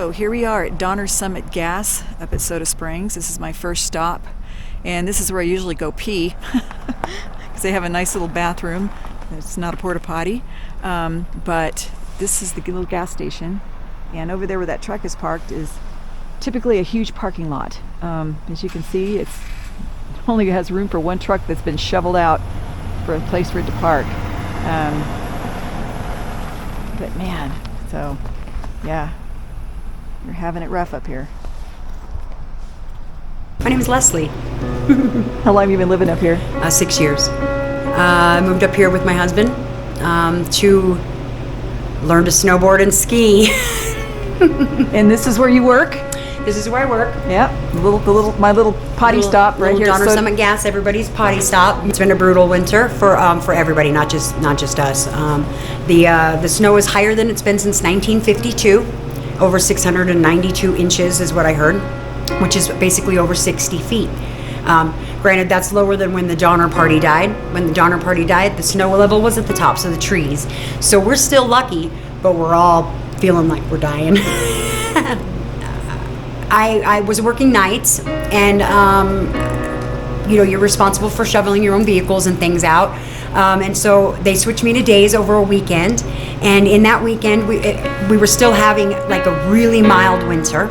So here we are at Donner Summit Gas up at Soda Springs. This is my first stop, and this is where I usually go pee because they have a nice little bathroom. It's not a porta potty, but this is the little gas station, and over there where that truck is parked is typically a huge parking lot. As you can see, it only has room for one truck that's been shoveled out for a place for it to park. But man, so yeah, you're having it rough up here. My name is Leslie. How long have you been living up here? 6 years. I moved up here with my husband to learn to snowboard and ski. And this is where you work? This is where I work. Yeah, my little potty stop right here. Donner Summit Gas, everybody's potty stop. It's been a brutal winter for everybody, not just us. The snow is higher than it's been since 1952. Over 692 inches is what I heard, which is basically over 60 feet. Granted, that's lower than when the Donner Party died. When the Donner Party died, the snow level was at the tops of the trees. So we're still lucky, but we're all feeling like we're dying. I was working nights, and you're responsible for shoveling your own vehicles and things out. And so they switched me to days over a weekend. And in that weekend, we were still having like a really mild winter.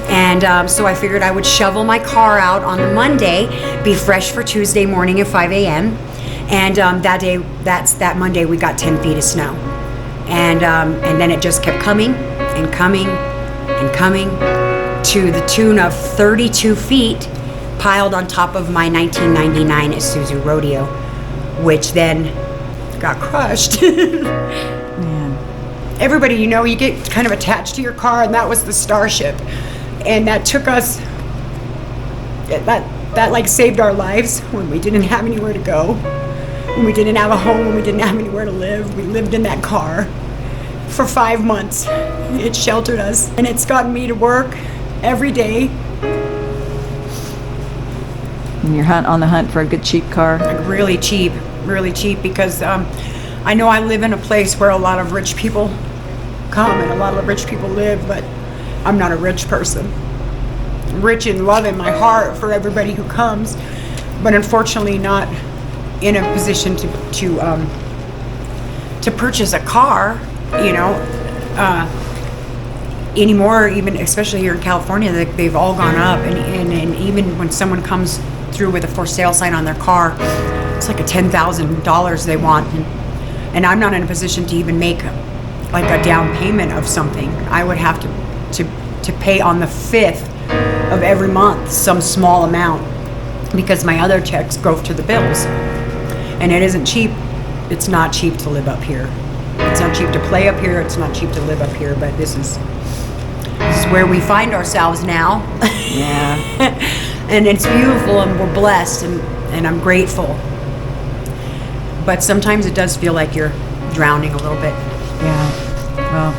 And so I figured I would shovel my car out on the Monday, be fresh for Tuesday morning at 5 a.m. And that Monday, we got 10 feet of snow. And then it just kept coming and coming and coming to the tune of 32 feet piled on top of my 1999 Isuzu Rodeo, which then got crushed. Man. Everybody, you get kind of attached to your car, and that was the Starship. And that took us, that like saved our lives when we didn't have anywhere to go, when we didn't have a home, when we didn't have anywhere to live. We lived in that car for 5 months. It sheltered us, and it's gotten me to work every day. And you're on the hunt for a good cheap car? Like really cheap, because I know I live in a place where a lot of rich people come and a lot of rich people live, but I'm not a rich person. I'm rich in love in my heart for everybody who comes, but unfortunately not in a position to purchase a car, anymore. Even especially here in California, they've all gone up, and even when someone comes through with a for sale sign on their car, it's like a $10,000 they want, and I'm not in a position to even make like a down payment of something. I would have to pay on the 5th of every month some small amount, because my other checks go to the bills, and it isn't cheap. It's not cheap to live up here. It's not cheap to play up here. It's not cheap to live up here, but this is where we find ourselves now. Yeah. And it's beautiful, and we're blessed, and I'm grateful. But sometimes it does feel like you're drowning a little bit. Yeah. Well.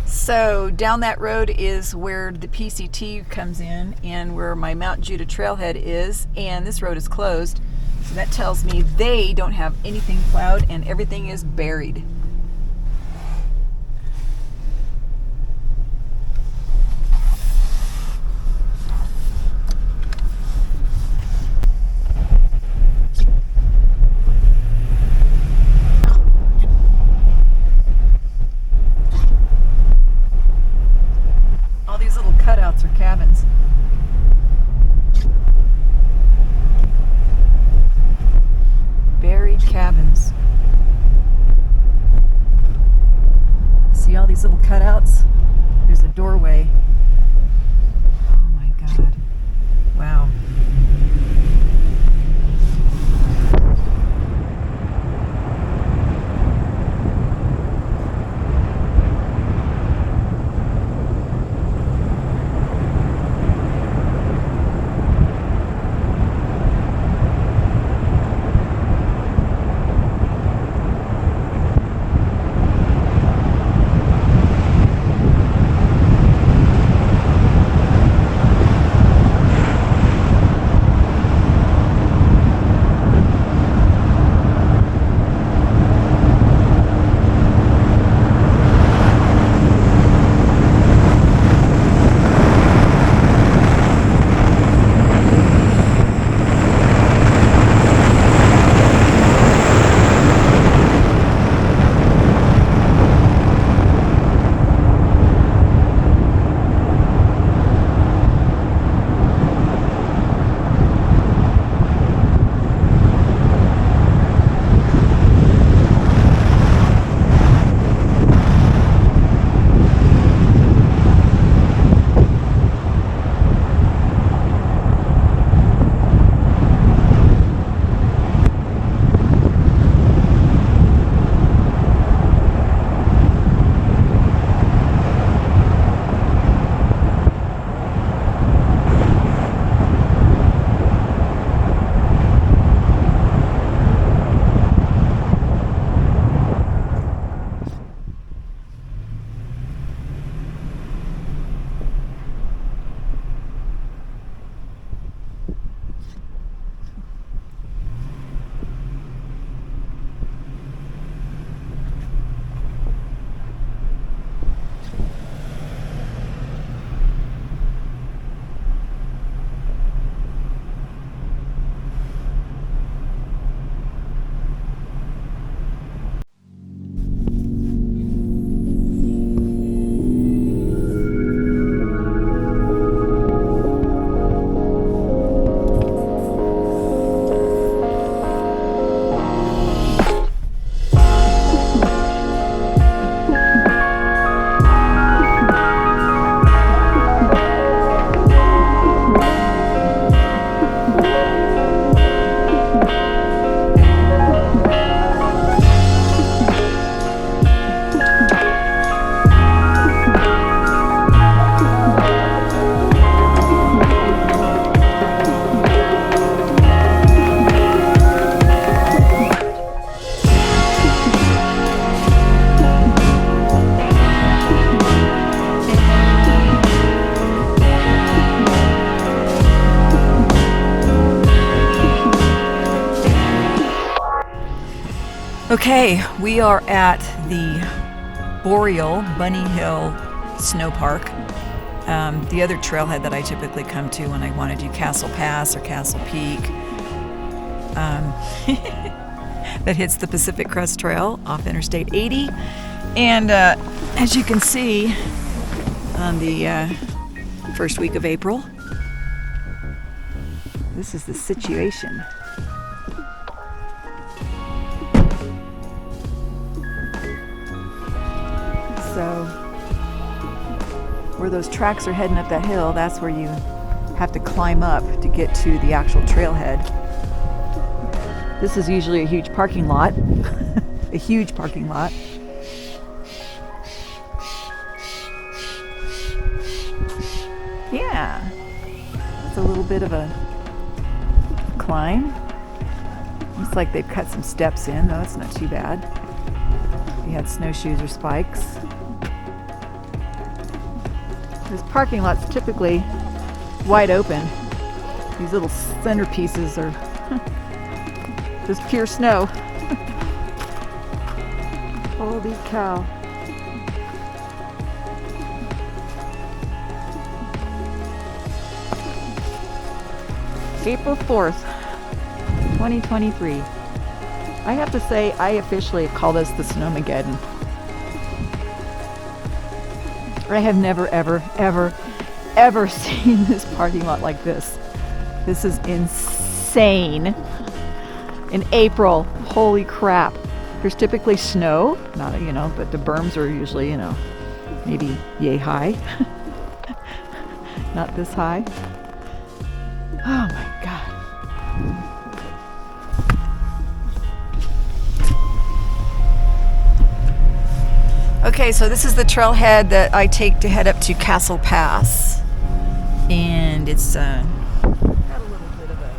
So down that road is where the PCT comes in and where my Mount Judah trailhead is, and this road is closed. So that tells me they don't have anything plowed and everything is buried. cutouts or cabins. Buried cabins. See all these little cutouts? There's a doorway. Oh my God. Wow. Okay, we are at the Boreal Bunny Hill Snow Park. The other trailhead that I typically come to when I want to do Castle Pass or Castle Peak that hits the Pacific Crest Trail off Interstate 80. And as you can see, on the first week of April, this is the situation. So where those tracks are heading up that hill, that's where you have to climb up to get to the actual trailhead. This is usually a huge parking lot, a huge parking lot. Yeah, it's a little bit of a climb. Looks like they've cut some steps in, though it's not too bad. If you had snowshoes or spikes. This parking lot's typically wide open. These little centerpieces are just pure snow. Holy cow. April 4th, 2023. I have to say, I officially call this the Snowmageddon. I have never, ever, ever, ever seen this parking lot like this. This is insane. In April, holy crap. There's typically snow, not, but the berms are usually, maybe yay high. Not this high. Oh my God. Okay, so this is the trailhead that I take to head up to Castle Pass. And it's got a little bit of a...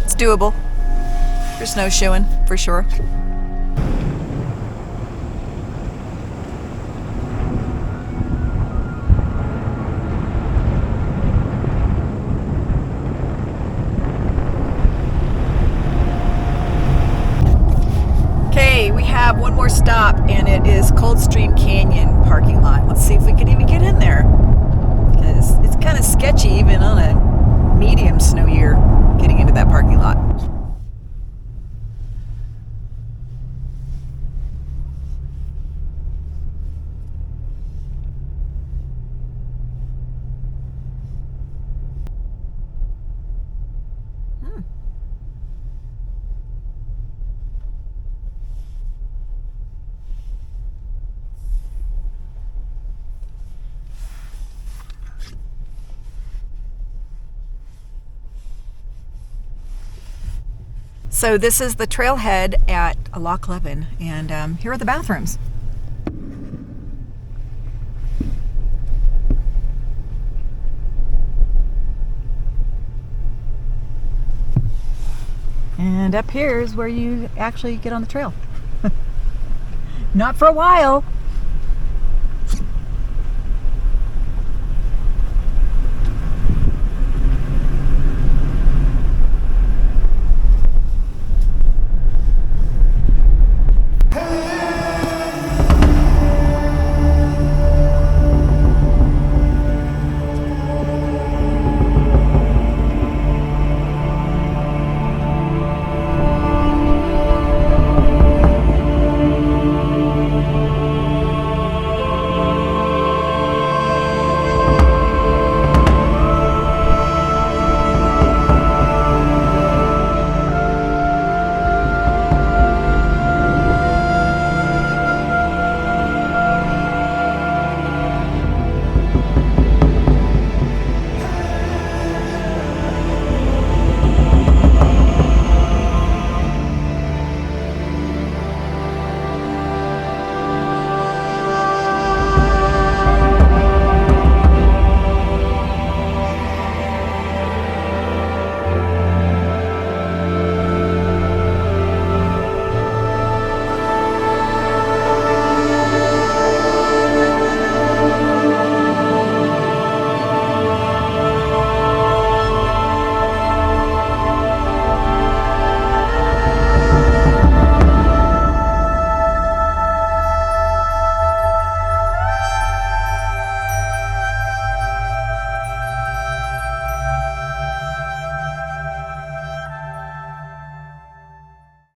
It's doable. For snowshoeing, for sure. Okay, we have one more stop, and it is Coldstream Canyon parking lot. Let's see if we can even get in there. Because it's kind of sketchy, even on a medium snow year, getting into that parking lot. So this is the trailhead at Loch Leven, and here are the bathrooms. And up here is where you actually get on the trail. Not for a while.